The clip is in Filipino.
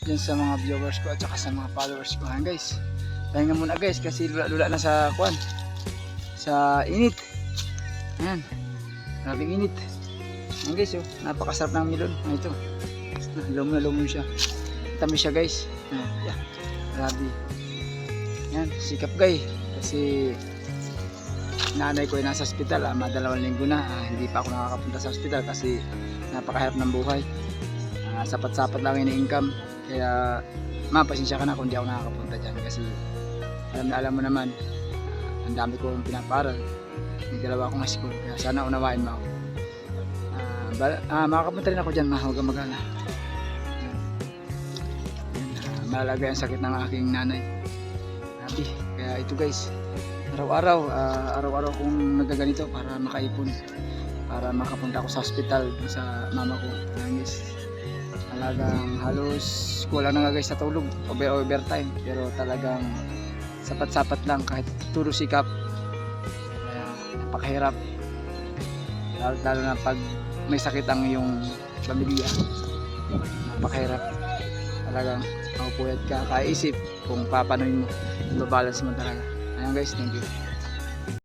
dyan sa mga viewers ko at saka sa mga followers ko. Ayan guys, pahinga muna guys kasi lula na sa kuwan, sa init. Ayan, maraming init. Ayan guys, oh, napakasarap ng melon. Ito, lumo na lumo siya, tamis siya guys. Ayan, grabe. Ayan, sikap guys kasi nanay ko ay nasa ospital, madalawang linggo na. Hindi pa ako nakakapunta sa ospital kasi napakahirap ng buhay. Sapat-sapat lang yung income, kaya pasensya ka na kung di ako nakakapunta dyan kasi alam mo naman, ang dami kong pinaparal, may dalawa akong school, kaya sana unawain mo ako. Makakapunta rin ako dyan, huwag kang mag-alala. Malaga ang sakit ng aking nanay. Kaya ito guys, araw-araw kong nagaganito para makaipon, para makapunta ako sa hospital sa mama ko. Guys, talagang halos kulang na nga guys sa tulog, overtime, pero talagang sapat-sapat lang kahit puro sikap. Kaya napakahirap, lalo na pag may sakit ang iyong pamilya. Napakahirap talagang, mapupuyat ka, kaisip kung papanuin mo, ibabalance mo talaga. Ayan guys, thank you.